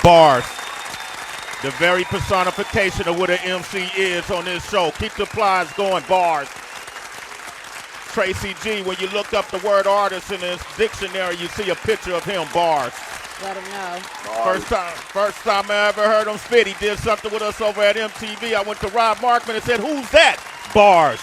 Bars. The very personification of what an MC is on this show. Keep the applause going, bars. Tracy G, when you look up the word artist in his dictionary, you see a picture of him, bars. Let him know. First time I ever heard him spit, he did something with us over at MTV. I went to Rob Markman and said, "Who's that?" Bars.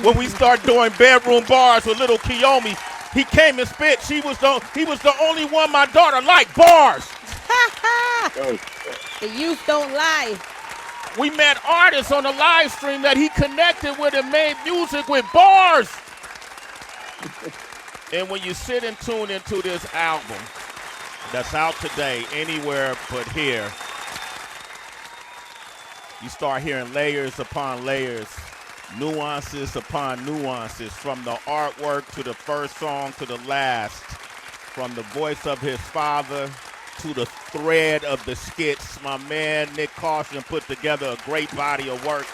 When we start doing bedroom bars with little Kiyomi, he came and spit. He was the only one my daughter liked. Bars. The youth don't lie. We met artists on the live stream that he connected with and made music with. Bars. And when you sit and tune into this album that's out today, anywhere but here, you start hearing layers upon layers, nuances upon nuances, from the artwork to the first song to the last, from the voice of his father to the thread of the skits. My man Nyck Caution put together a great body of work.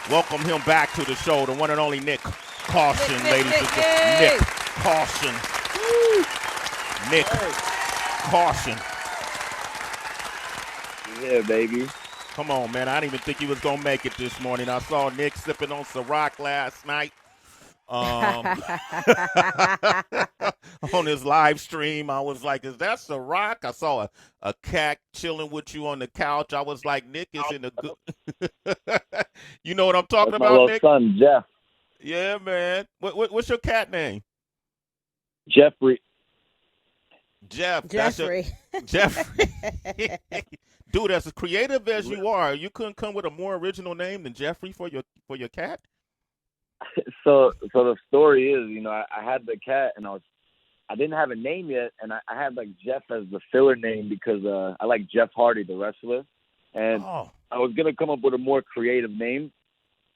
Welcome him back to the show, the one and only Nyck Caution, ladies and gentlemen. Nyck Caution. Nyck Caution. Yeah, baby. Come on, man. I didn't even think he was going to make it this morning. I saw Nyck sipping on Ciroc last night on his live stream. I was like, is that Ciroc? I saw a cat chilling with you on the couch. I was like, Nyck is in a good... You know what I'm talking about, my Nyck? son, Jeff. Yeah, man. What's your cat name? Jeffrey. Jeff. Jeffrey. Jeffrey. Dude, as creative as you are, you couldn't come with a more original name than Jeffrey for your cat? So the story is, I had the cat and I didn't have a name yet, and I had like Jeff as the filler name because I like Jeff Hardy, the wrestler, and I was gonna come up with a more creative name,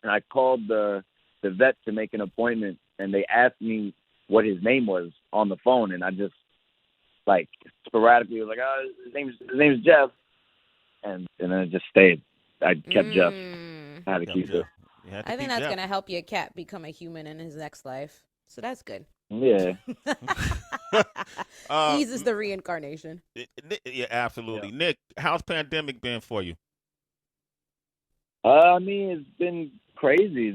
and I called the vet to make an appointment, and they asked me what his name was on the phone, and I just like sporadically was like, his name's Jeff. And then it just stayed. I kept Jeff. I had to keep it. I think that's going to help your cat become a human in his next life. So that's good. Yeah. Eases the reincarnation. Yeah, absolutely. Yeah. Nyck, how's pandemic been for you? I mean, it's been crazy.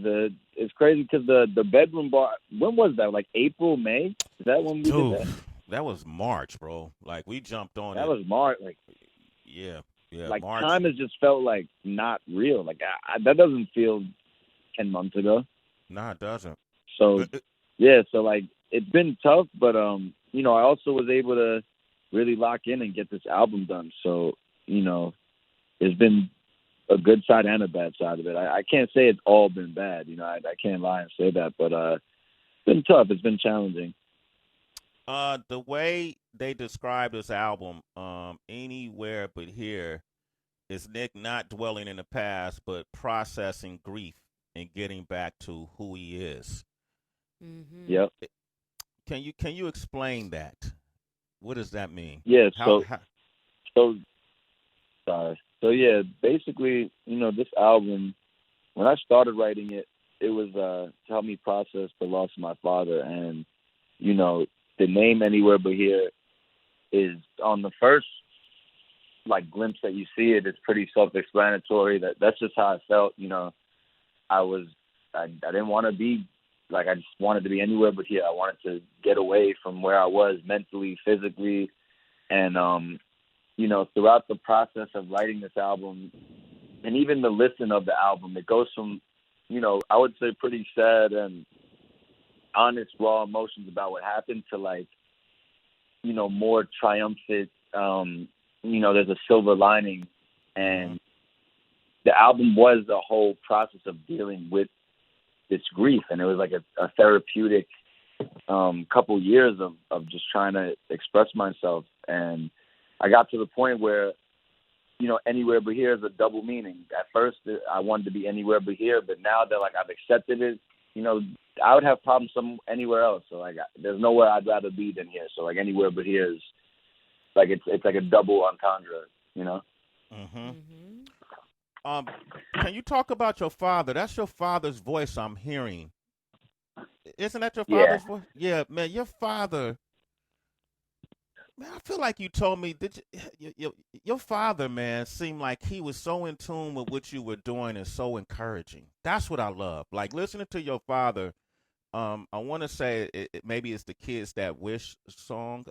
It's crazy because the bedroom bar, when was that? Like April, May? Is that when we did that? That was March, bro. Like, we jumped on That was March. Like, yeah. Like, March. time has just felt like not real. Like, that doesn't feel 10 months ago. Nah, it doesn't. So, yeah, so, like, it's been tough, but, I also was able to really lock in and get this album done. So, there's been a good side and a bad side of it. I can't say it's all been bad. I can't lie and say that, but it's been tough. It's been challenging. The way they describe this album, Anywhere But Here, is Nyck not dwelling in the past, but processing grief and getting back to who he is. Mm-hmm. Yep. Can you explain that? What does that mean? Yeah. So yeah, basically, this album, when I started writing it, it was to help me process the loss of my father, and the name Anywhere But Here is on the first like glimpse that you see it. It's pretty self-explanatory. That's just how I felt. I didn't want to be like, I just wanted to be anywhere but here. I wanted to get away from where I was mentally, physically, and throughout the process of writing this album, and even the listen of the album, it goes from I would say pretty sad and honest, raw emotions about what happened to like, more triumphant, there's a silver lining. And the album was the whole process of dealing with this grief. And it was like a therapeutic couple years of just trying to express myself. And I got to the point where, Anywhere But Here is a double meaning. At first, I wanted to be anywhere but here, but now that like I've accepted it, I would have problems anywhere else. So like, there's nowhere I'd rather be than here. So like, Anywhere But Here is like it's like a double entendre, Mm-hmm. Can you talk about your father? That's your father's voice I'm hearing. Isn't that your father's voice? Yeah, man, your father Man, I feel like you told me that your father, man, seemed like he was so in tune with what you were doing and so encouraging. That's what I love. Like listening to your father. I want to say maybe it's the Kids That Wish song,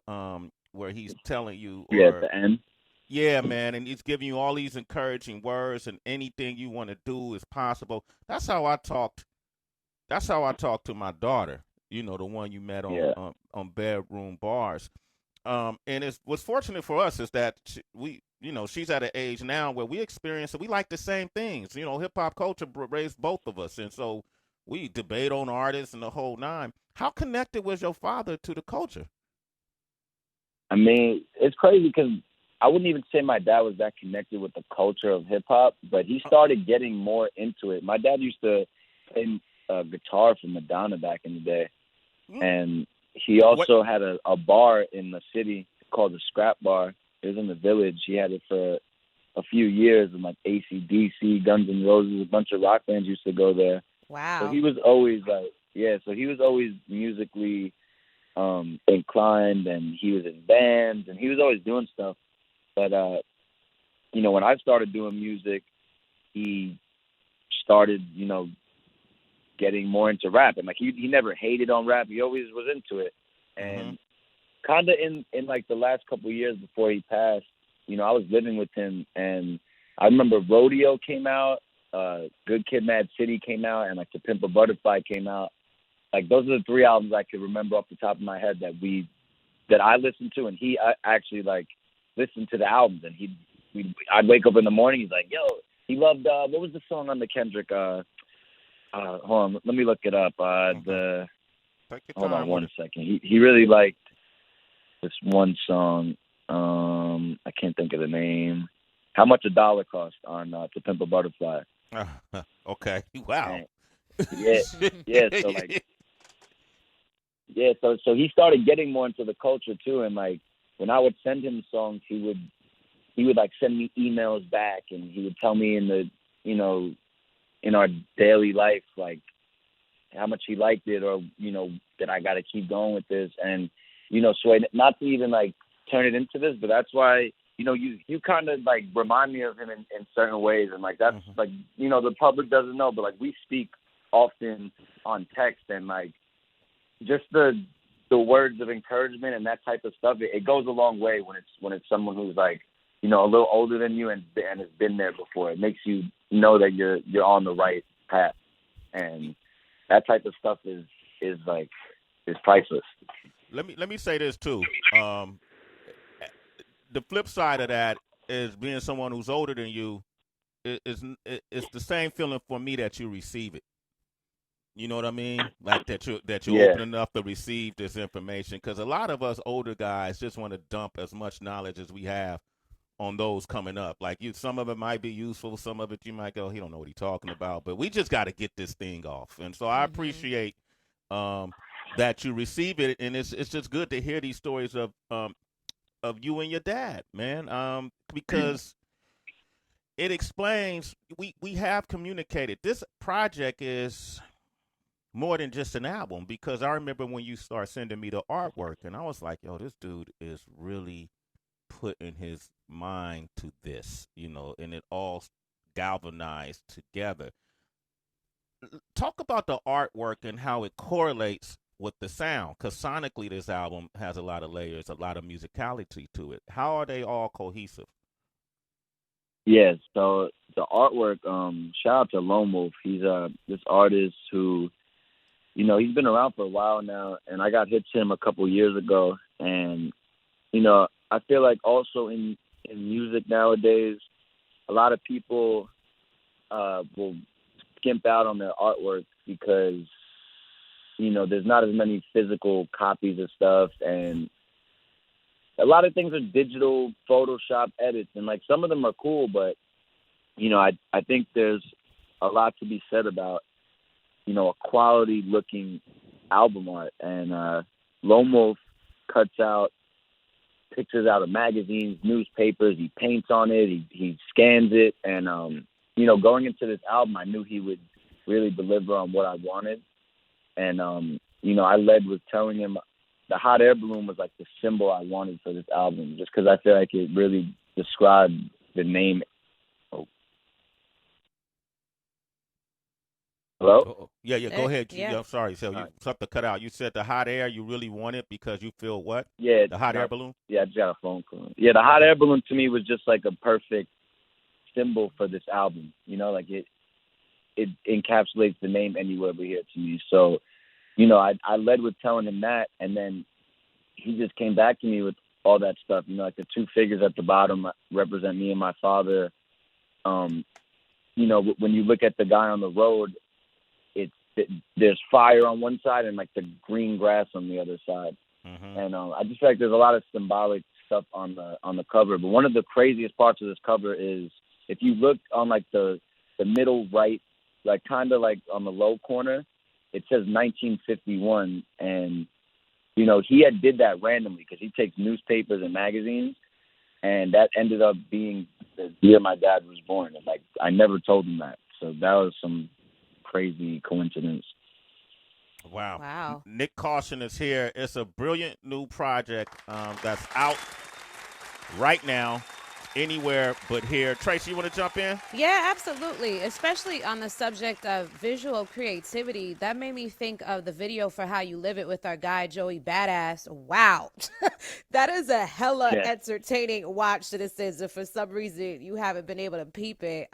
where he's telling you, Yeah, at or the end. yeah, man, and he's giving you all these encouraging words, and anything you want to do is possible. That's how I talked to my daughter. You know, the one you met Yeah. on bedroom bars. And it's what's fortunate for us is that she's at an age now where we experience it. We like the same things. You know, hip hop culture raised both of us, and so we debate on artists and the whole nine. How connected was your father to the culture? I mean, it's crazy because I wouldn't even say my dad was that connected with the culture of hip hop, but he started getting more into it. My dad used to play guitar for Madonna back in the day, and he also had a bar in the city called the Scrap Bar. It was in the Village. He had it for a few years, and like AC/DC, Guns N' Roses, a bunch of rock bands used to go there. Wow. So he was always he was always musically inclined, and he was in bands, and he was always doing stuff. But when I started doing music, he started, getting more into rap. And like he never hated on rap. He always was into it. And kind of in like the last couple of years before he passed, I was living with him, and I remember Rodeo came out, Good Kid, Mad City came out, and like To Pimp a Butterfly came out. Like those are the three albums I could remember off the top of my head that I listened to, and he actually like listened to the albums, and I'd wake up in the morning, he's like, yo, he loved what was the song on the Kendrick? Hold on, let me look it up. Hold on one second. He really liked this one song. I can't think of the name. How Much a Dollar Cost on To Pimp a Butterfly. Okay. Wow. So he started getting more into the culture too, and like when I would send him songs, he would like send me emails back, and he would tell me in our daily life like how much he liked it, or that I got to keep going with this. And Sway, not to even like turn it into this, but that's why you kind of like remind me of him in certain ways, and like that's like the public doesn't know, but like we speak often on text, and like just the words of encouragement and that type of stuff, it goes a long way when it's someone who's like a little older than you and has been there before. It makes you know that you're on the right path, and that type of stuff is priceless. Let me say this too. The flip side of that is being someone who's older than you. It's the same feeling for me that you receive it. You know what I mean? Like that you're open enough to receive this information, because a lot of us older guys just want to dump as much knowledge as we have on those coming up. Like some of it might be useful, some of it you might go, he don't know what he's talking about, but we just got to get this thing off. And so I appreciate that you receive it, and it's just good to hear these stories of you and your dad, man, because it explains we have communicated. This project is more than just an album, because I remember when you start sending me the artwork, and I was like, yo, this dude is really putting his mind to this, and it all galvanized together. Talk about the artwork and how it correlates with the sound, because sonically this album has a lot of layers, a lot of musicality to it. How are they all cohesive? Yeah, so the artwork, shout out to Lone Wolf. He's this artist who, he's been around for a while now, and I got hit to him a couple years ago. And, I feel like also in music nowadays, a lot of people will skimp out on their artwork because, there's not as many physical copies of stuff, and a lot of things are digital Photoshop edits, and like some of them are cool, but I think there's a lot to be said about a quality looking album art. And Lone Wolf cuts out pictures out of magazines, newspapers, he paints on it, he scans it, and going into this album, I knew he would really deliver on what I wanted. And I led with telling him the hot air balloon was like the symbol I wanted for this album, just because I feel like it really described the name. Oh. Hello? Oh, yeah, go ahead. Yeah. I'm sorry. So you something cut out. You said the hot air you really want it because you feel what? Yeah. The hot air balloon? Yeah, I just got a phone call. Yeah, the hot air balloon to me was just like a perfect symbol for this album. You know, like it encapsulates the name Anywhere But Here to me. So, you know, I led with telling him that, and then he just came back to me with all that stuff. You know, like the two figures at the bottom represent me and my father. You know, when you look at the guy on the road, there's fire on one side and like the green grass on the other side. Mm-hmm. And I just feel like there's a lot of symbolic stuff on the cover. But one of the craziest parts of this cover is if you look on like the middle right, like kind of like on the low corner, it says 1951. And, you know, he did that randomly because he takes newspapers and magazines. And that ended up being the year my dad was born. And like, I never told him that. So that was some crazy coincidence. Wow. Nyck Caution is here. It's a brilliant new project that's out right now, anywhere but here. Tracy, you want to jump in? Yeah, absolutely. Especially on the subject of visual creativity. That made me think of the video for How You Live It with our guy, Joey Badass. Wow. That is a hella entertaining watch to this is. If for some reason you haven't been able to peep it.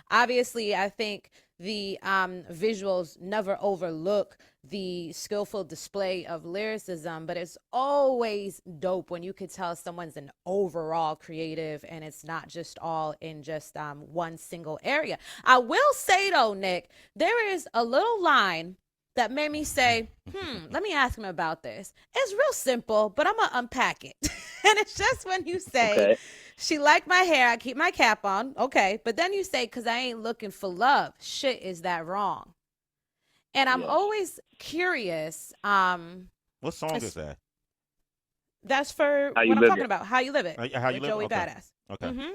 Obviously, I think the visuals never overlook the skillful display of lyricism, but it's always dope when you could tell someone's an overall creative and it's not just all in just one single area. I will say though, Nick, there is a little line that made me say, let me ask him about this. It's real simple, but I'm going to unpack it. And it's just when you say, she liked my hair, I keep my cap on. Okay. But then you say, because I ain't looking for love. Shit, is that wrong? And I'm always curious. What song is that? That's for what I'm talking about. How You Live It. How You Live It? Joey Badass. Okay. Mm-hmm.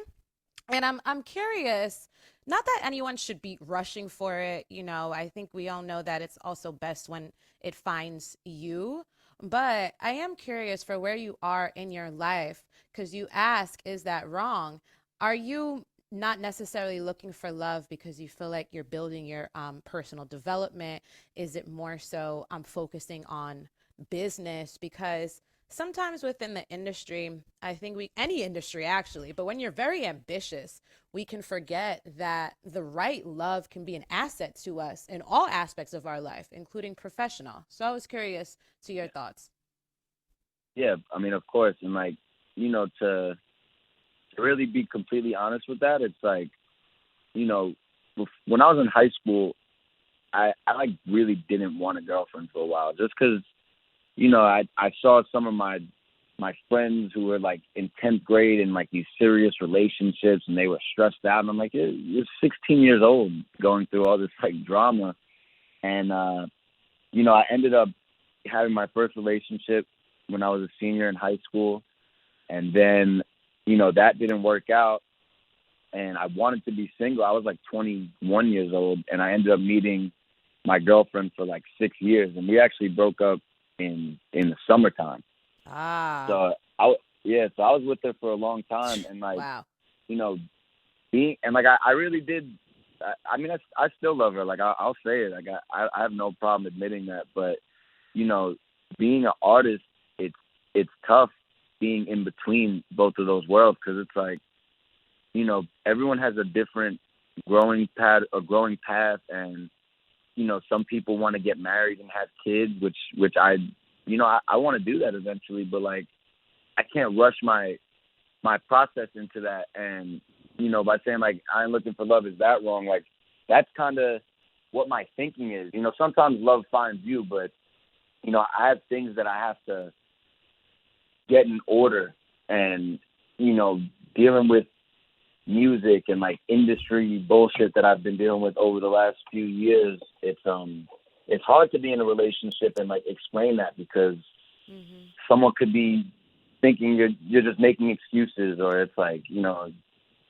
And I'm curious, not that anyone should be rushing for it. You know, I think we all know that it's also best when it finds you. But I am curious for where you are in your life, because you ask, is that wrong? Are you not necessarily looking for love because you feel like you're building your personal development? Is it more so focusing on business? Because sometimes within the industry, I think any industry actually, but when you're very ambitious, we can forget that the right love can be an asset to us in all aspects of our life, including professional. So I was curious to your thoughts. Yeah, I mean, of course. And like, you know, to really be completely honest with that, it's like, you know, when I was in high school, I like really didn't want a girlfriend for a while, just because, you know, I saw some of my friends who were like in 10th grade in like these serious relationships, and they were stressed out. And I'm like, you're 16 years old going through all this like drama. And, you know, I ended up having my first relationship when I was a senior in high school. And then, you know, that didn't work out. And I wanted to be single. I was like 21 years old, and I ended up meeting my girlfriend for like 6 years. And we actually broke up in the summertime. So I was with her for a long time, and like, you know, I really did. I mean, I still love her. Like I'll say it. Like I have no problem admitting that. But you know, being an artist, it's tough being in between both of those worlds, because it's like, you know, everyone has a different growing path, and you know, some people want to get married and have kids, which I want to do that eventually, but like I can't rush my process into that. And you know, by saying like I ain't looking for love, is that wrong? Like that's kind of what my thinking is. You know, sometimes love finds you, but you know, I have things that I have to get in order, and you know, dealing with music and like industry bullshit that I've been dealing with over the last few years, it's hard to be in a relationship and like explain that, because someone could be thinking you're just making excuses, or it's like, you know,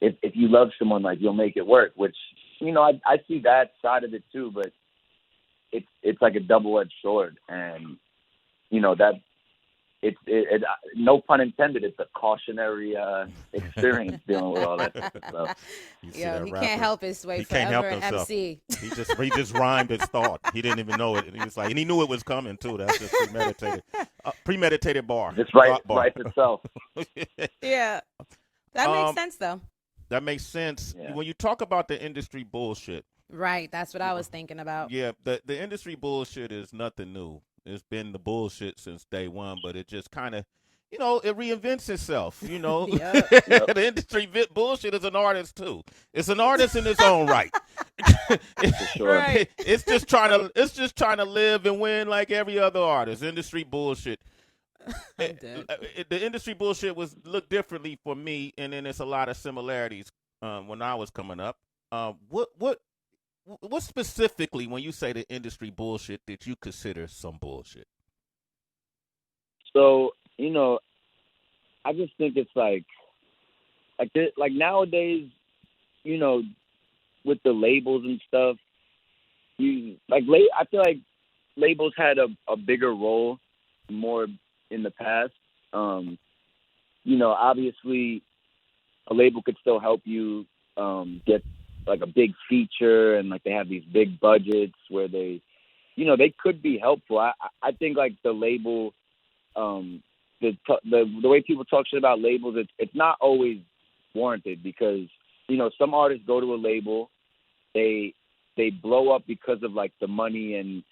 if you love someone, like you'll make it work, which, you know, I see that side of it too, but it's like a double-edged sword. And you know, no pun intended, it's a cautionary experience dealing with all that stuff. Yo, he can't help his way he can't help forever an himself. MC. He just rhymed his thought. He didn't even know it. And he was like, and he knew it was coming too. That's just premeditated bar. It's writes itself. Yeah, that makes sense though. That makes sense. Yeah. When you talk about the industry bullshit. Right, that's what I was thinking about. Yeah, the industry bullshit is nothing new. It's been the bullshit since day one, but it just kind of, it reinvents itself, Yep. The industry bullshit is an artist, too. It's an artist in its own right. Sure. Right. It's just trying to live and win like every other artist. Industry bullshit. The industry bullshit looked differently for me, and then there's a lot of similarities when I was coming up. What specifically, when you say the industry bullshit, did you consider some bullshit? So, I just think it's like nowadays, with the labels and stuff, I feel like labels had a bigger role more in the past. Obviously a label could still help you get like a big feature, and like they have these big budgets where they could be helpful. I think like the label, the way people talk shit about labels, it's not always warranted, because some artists go to a label, they blow up because of like the money and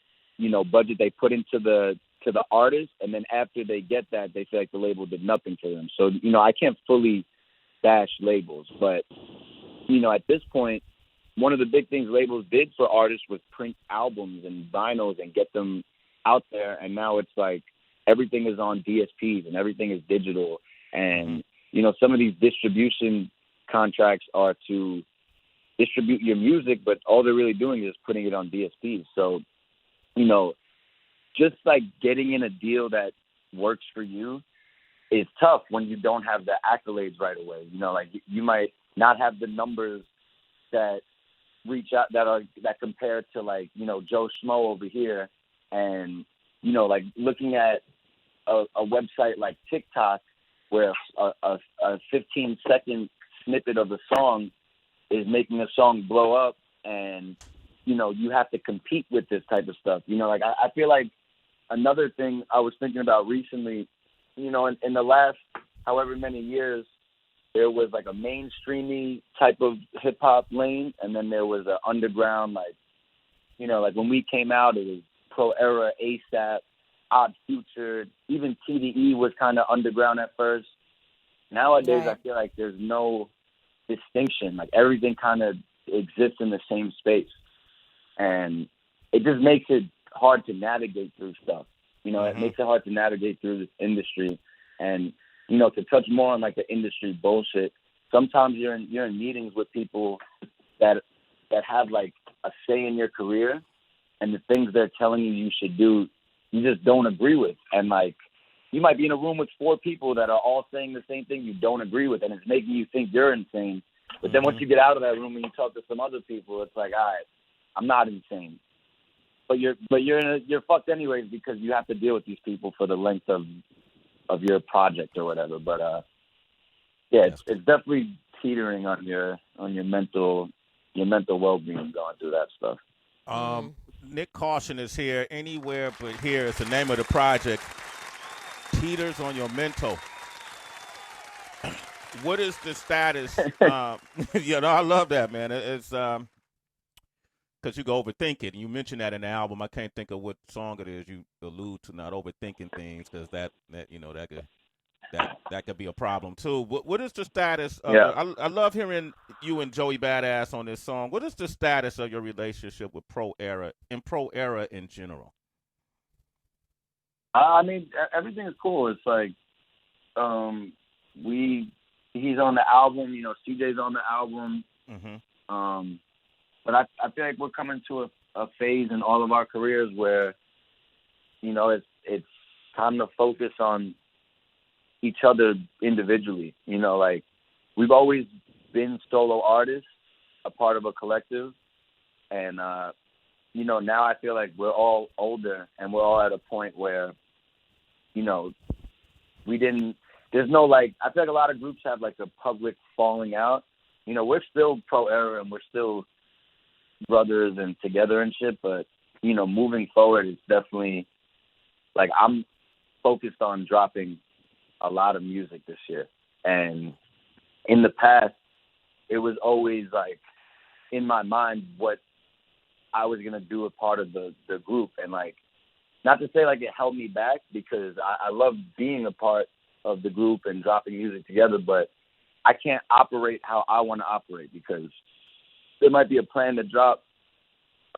budget they put into the artist, and then after they get that, they feel like the label did nothing for them. So I can't fully bash labels, but at this point, one of the big things labels did for artists was print albums and vinyls and get them out there. And now it's like everything is on DSPs and everything is digital. And, some of these distribution contracts are to distribute your music, but all they're really doing is putting it on DSPs. So, just like getting in a deal that works for you is tough when you don't have the accolades right away. Like you might not have the numbers that reach out that compare to like Joe Schmo over here, and like looking at a website like TikTok where a 15-second snippet of a song is making a song blow up, and you have to compete with this type of stuff. Like I feel like another thing I was thinking about recently, in the last however many years, there was like a mainstreamy type of hip hop lane, and then there was an underground, like when we came out, it was Pro Era, ASAP, Odd Future, even TDE was kind of underground at first. Nowadays, right. I feel like there's no distinction. Like everything kind of exists in the same space, and it just makes it hard to navigate through stuff. It makes it hard to navigate through this industry, and to touch more on like the industry bullshit, sometimes you're in meetings with people that have like a say in your career, and the things they're telling you should do, you just don't agree with. And like, you might be in a room with 4 people that are all saying the same thing you don't agree with, and it's making you think you're insane. But then once you get out of that room and you talk to some other people, it's like, all right, I'm not insane. But you're fucked anyways, because you have to deal with these people for the length of your project or whatever. But it's definitely teetering on your mental well-being going through that stuff. Nyck Caution is here. Anywhere But Here is the name of the project. Teeters on your mental. What is the status? I love that, man. It's because you go overthink it. And you mentioned that in the album. I can't think of what song it is. You allude to not overthinking things, because that could be a problem too. What is the status of I love hearing you and Joey Badass on this song. What is the status of your relationship with Pro Era and Pro Era in general? I mean, everything is cool. It's like he's on the album, CJ's on the album. But I feel like we're coming to a phase in all of our careers where, it's time to focus on each other individually. Like we've always been solo artists, a part of a collective. And, now I feel like we're all older and we're all at a point where, we didn't. There's no like. I feel like a lot of groups have like a public falling out. You know, we're still pro era and we're still brothers and together and shit. But you know, moving forward, it's definitely like I'm focused on dropping a lot of music this year. And in the past, it was always like in my mind what I was gonna do a part of the group, and like not to say like it held me back because I love being a part of the group and dropping music together, but I can't operate how I want to operate because there might be a plan to drop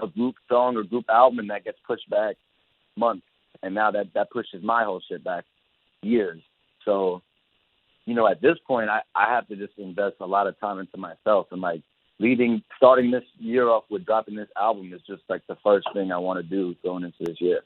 a group song or group album and that gets pushed back months, and now that pushes my whole shit back years. So, you know, at this point, I have to just invest a lot of time into myself, and like starting this year off with dropping this album is just like the first thing I want to do going into this year.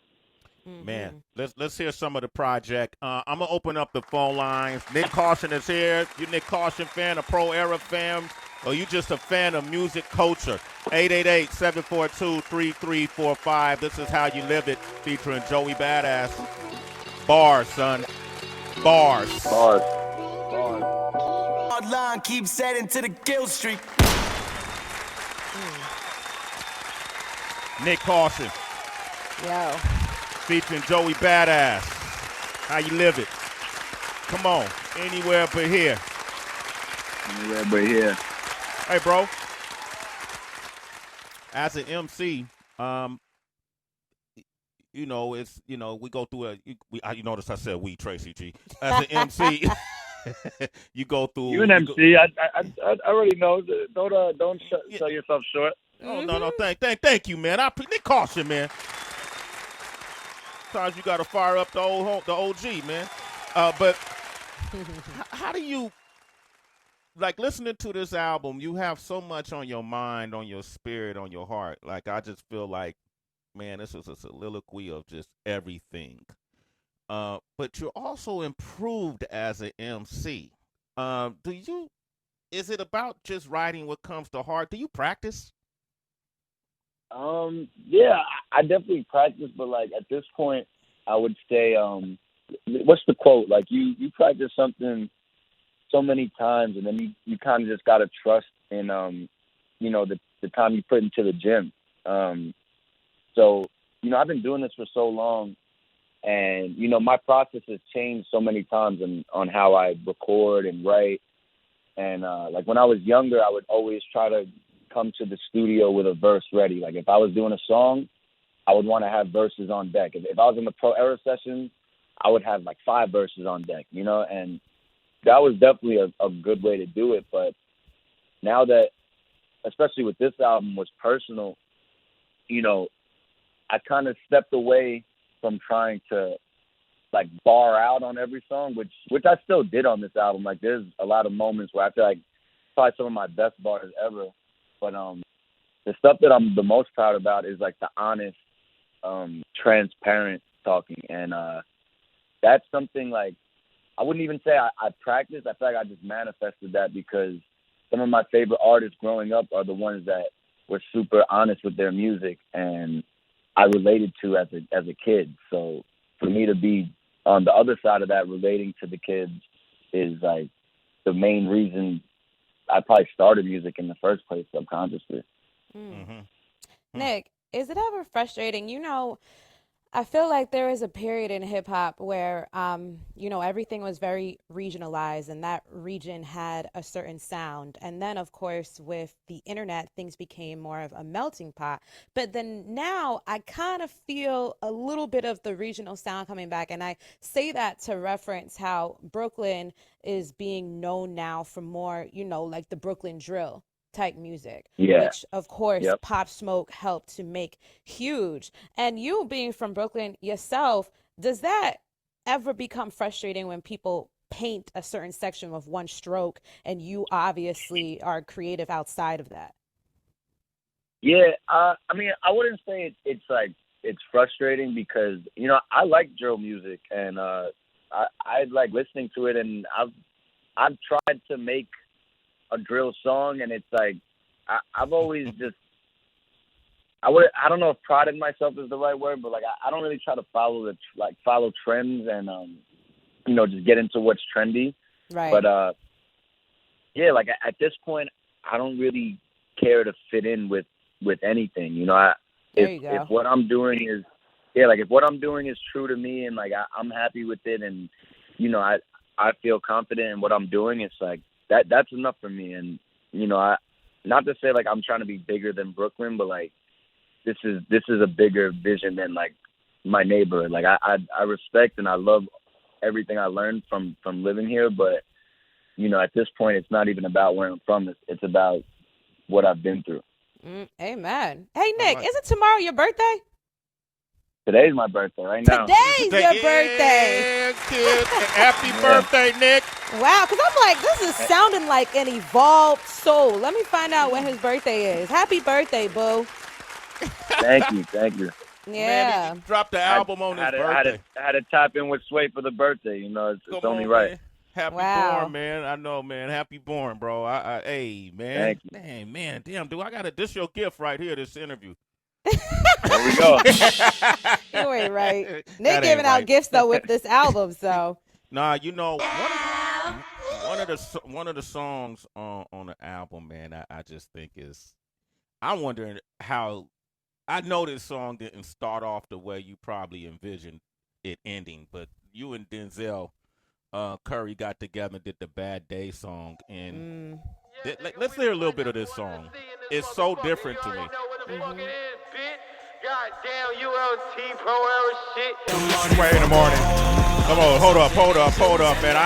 Mm-hmm. Man, let's hear some of the project. I'm gonna open up the phone lines. Nyck Caution is here. You Nyck Caution fan, a pro era fan, or you just a fan of music culture? 888-742-3345. This is How You Live It, featuring Joey Badass. Bars, son. Bars. Bars. Hard line keeps heading to the kill streak. Nyck Caution, Yo. featuring Joey Badass. How you live it? Come on, anywhere but here. Anywhere but here. Hey, bro. As an MC, you know, it's, you know, we go through you notice I said we, Tracy G. As an MC, you go through. You an MC? I already know. Don't sell yourself short. Oh no, thank you, man. I Nyck Caution, man. Sometimes you gotta fire up the OG, man. But how do you like listening to this album? You have so much on your mind, on your spirit, on your heart. Like I just feel like, man, this is a soliloquy of just everything. But you're also improved as an MC. Is it about just writing what comes to heart? Do you practice? Yeah, I definitely practice, but like at this point, I would say, what's the quote? Like you practice something so many times, and then you kind of just gotta trust in, you know, the time you put into the gym. So, you know, I've been doing this for so long, and you know, my process has changed so many times on how I record and write. And like when I was younger, I would always try to come to the studio with a verse ready. Like if I was doing a song, I would want to have verses on deck. If I was in the pro era sessions, I would have like 5 verses on deck, you know, and that was definitely a good way to do it. But now that, especially with this album, was personal, you know, I kind of stepped away from trying to like bar out on every song, which I still did on this album. Like there's a lot of moments where I feel like probably some of my best bars ever. But the stuff that I'm the most proud about is like the honest, transparent talking. And that's something like I wouldn't even say I practiced. I feel like I just manifested that because some of my favorite artists growing up are the ones that were super honest with their music and I related to as a kid. So for me to be on the other side of that, relating to the kids, is like the main reason I probably started music in the first place subconsciously. Nyck, is it ever frustrating? You know, I feel like there was a period in hip hop where, you know, everything was very regionalized and that region had a certain sound. And then, of course, with the internet, things became more of a melting pot. But then now I kind of feel a little bit of the regional sound coming back. And I say that to reference how Brooklyn is being known now for more, you know, like the Brooklyn drill type music, which of course Pop Smoke helped to make huge. And you being from Brooklyn yourself, does that ever become frustrating when people paint a certain section with one stroke and you obviously are creative outside of that? Yeah, I mean, I wouldn't say it's frustrating because, you know, I like drill music and I like listening to it, and I've tried to make a drill song, and it's like I've always just I don't know if prided myself is the right word, but like I don't really try to follow trends and just get into what's trendy. Right. But yeah, like at this point, I don't really care to fit in with anything. There you go. If what I'm doing is if what I'm doing is true to me and like I'm happy with it, and I feel confident in what I'm doing, it's like that's enough for me. And I not to say like I'm trying to be bigger than Brooklyn, but like this is a bigger vision than like my neighborhood. Like I respect and I love everything I learned from living here, but at this point it's not even about where I'm from. It's about what I've been through. Amen. Hey Nyck, isn't tomorrow your birthday? Today's my birthday right now. Today's your birthday. Kid. Happy birthday, Nyck. Wow, because I'm like, this is sounding like an evolved soul. Let me find out when his birthday is. Happy birthday, boo. Thank you. Yeah. Man, he dropped the album on his birthday. I had to tap in with Sway for the birthday. It's only right. Man. Happy born, man. I know, man. Happy born, bro. Hey, man. Thank you. Dang, man. Damn, dude. This your gift right here, this interview. There we go. You ain't right. Nyck giving out gifts though with this album, so. Nah, one of the songs on the album, man, I just think is. I'm wondering how. I know this song didn't start off the way you probably envisioned it ending, but you and Denzel Curry got together and did the Bad Day song, and let's hear a little bit of this song. It's so different to me. Goddamn ULT pro era shit. Sway in the morning. Come on, hold up, man.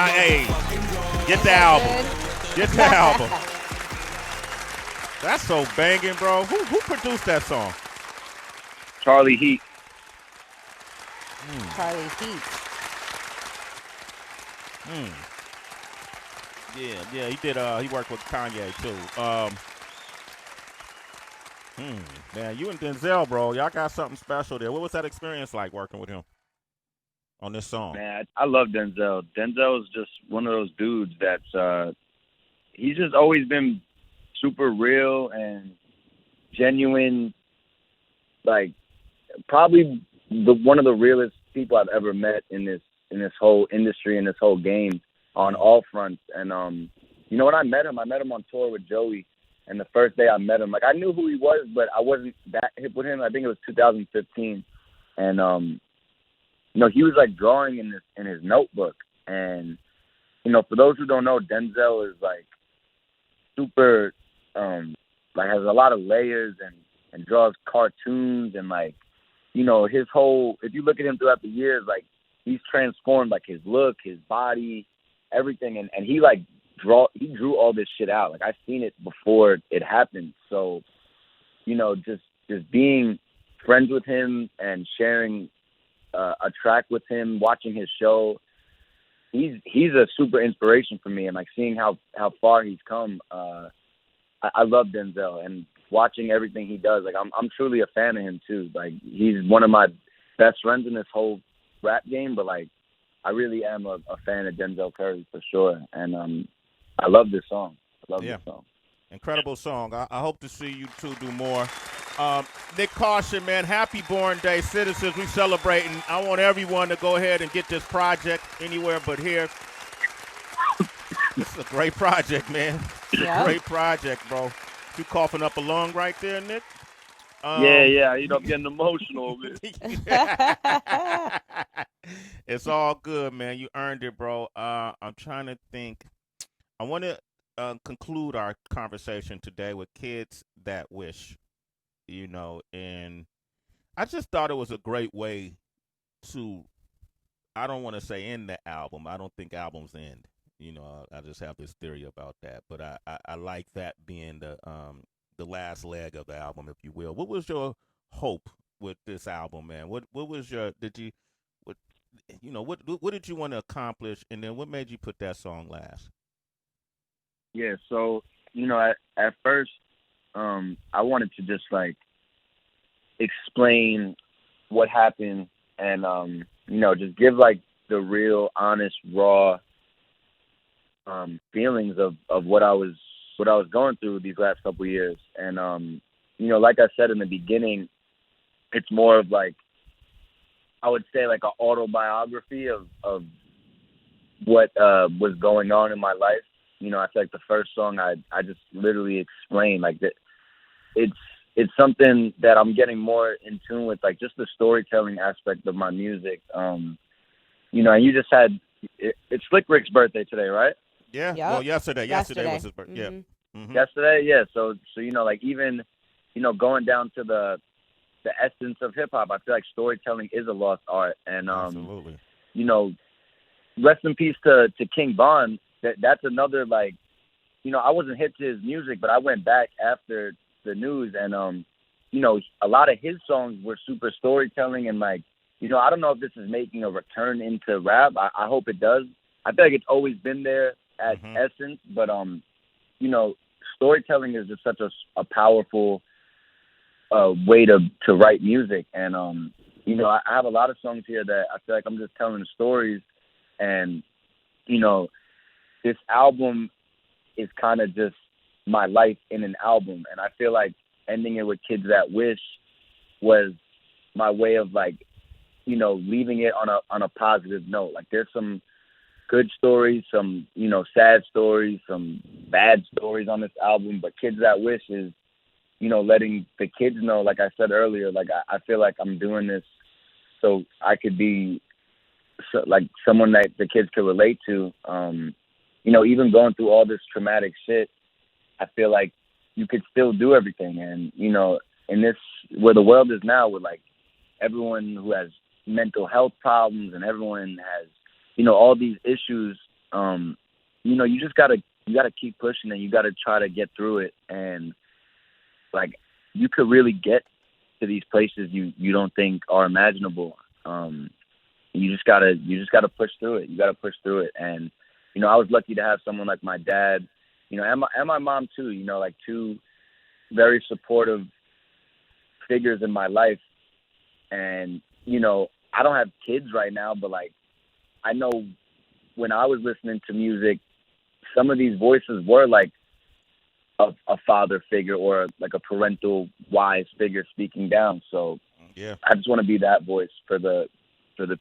Get the album. That's so banging, bro. Who produced that song? Charlie Heat. Charlie Heat. Yeah, he did. He worked with Kanye too. Man, you and Denzel, bro, y'all got something special there. What was that experience like working with him on this song? Man, I love Denzel. Denzel is just one of those dudes that's he's just always been super real and genuine. Like probably one of the realest people I've ever met in this whole industry and this whole game on all fronts. And when I met him on tour with Joey. And the first day I met him, like I knew who he was, but I wasn't that hip with him. I think it was 2015, and he was like drawing in his notebook. And for those who don't know, Denzel is like super, like has a lot of layers and draws cartoons and like his whole. If you look at him throughout the years, like he's transformed, like his look, his body, everything, and he like. He drew all this shit out. Like I seen it before it happened. So, just being friends with him and sharing a track with him, watching his show, he's a super inspiration for me. And like seeing how far he's come, I love Denzel and watching everything he does. Like I'm truly a fan of him too. Like he's one of my best friends in this whole rap game. But like I really am a fan of Denzel Curry for sure. And I love this song. This song. Incredible song. I hope to see you two do more. Nyck Caution, man, happy Born Day, citizens. We celebrating. I want everyone to go ahead and get this project anywhere but here. This is a great project, man. Yeah. Great project, bro. You coughing up a lung right there, Nyck? Yeah. I'm getting emotional, man. It's all good, man. You earned it, bro. I'm trying to think. I want to conclude our conversation today with Kids That Wish, and I just thought it was a great way to, I don't want to say end the album. I don't think albums end. I just have this theory about that, but I like that being the last leg of the album, if you will. What was your hope with this album, man? What was your, what did you want to accomplish, and then what made you put that song last? Yeah, so, at first, I wanted to just, like, explain what happened and, just give, like, the real, honest, raw feelings of what I was going through these last couple of years. And, like I said in the beginning, it's more of, like, I would say, like, an autobiography of what was going on in my life. You know, I feel like the first song I just literally explained like that. It's something that I'm getting more in tune with, like just the storytelling aspect of my music. You know, and you just had it's Slick Rick's birthday today, right? Yeah. Yep. Well, yesterday was his birthday. Mm-hmm. Yeah. Mm-hmm. Yesterday, yeah. So you know, like even going down to the essence of hip hop, I feel like storytelling is a lost art, and Absolutely. you know, rest in peace to King Von. That's another, like, you know, I wasn't hip to his music, but I went back after the news, and you know, a lot of his songs were super storytelling, and like, you know, I don't know if this is making a return into rap. I hope it does. I feel like it's always been there at essence, but you know, storytelling is just such a powerful way to write music, and you know, I have a lot of songs here that I feel like I'm just telling stories, and you know, this album is kind of just my life in an album, and I feel like ending it with Kids That Wish was my way of, like, you know, leaving it on a positive note. Like, there's some good stories, some, you know, sad stories, some bad stories on this album, but Kids That Wish is, you know, letting the kids know, like I said earlier, like I feel like I'm doing this so I could be like someone that the kids could relate to. You know, even going through all this traumatic shit, I feel like you could still do everything. And, you know, in this, where the world is now, with like everyone who has mental health problems and everyone has, you know, all these issues, you know, you gotta keep pushing, and you gotta try to get through it. And like, you could really get to these places you don't think are imaginable. You just gotta push through it. You gotta push through it. And, you know, I was lucky to have someone like my dad, you know, and my mom too, you know, like two very supportive figures in my life. And, you know, I don't have kids right now, but like, I know when I was listening to music, some of these voices were like a father figure or like a parental wise figure speaking down. So yeah, I just want to be that voice for the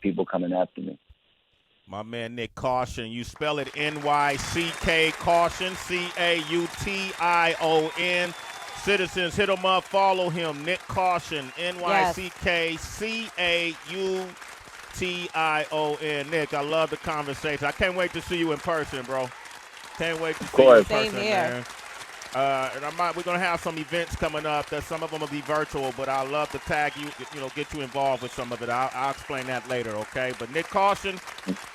people coming after me. My man Nyck Caution. You spell it Nyck Caution, Caution. Citizens, hit him up, follow him. Nyck Caution, Nyck Caution. Nick, I love the conversation. I can't wait to see you in person, bro. Can't wait to see you in person, Same here. man. And we're going to have some events coming up. That some of them will be virtual, but I'd love to tag you, you know, get you involved with some of it. I'll explain that later, okay? But Nyck Caution,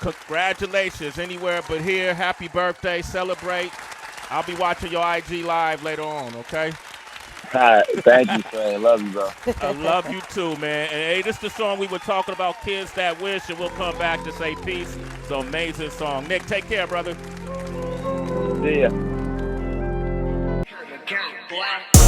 congratulations. Anywhere but here. Happy birthday. Celebrate. I'll be watching your IG live later on, okay? All right. Thank you, Sway. I love you, bro. I love you too, man. And hey, this is the song we were talking about, Kids That Wish, and we'll come back to say peace. It's an amazing song. Nick, take care, brother. See ya. Boy.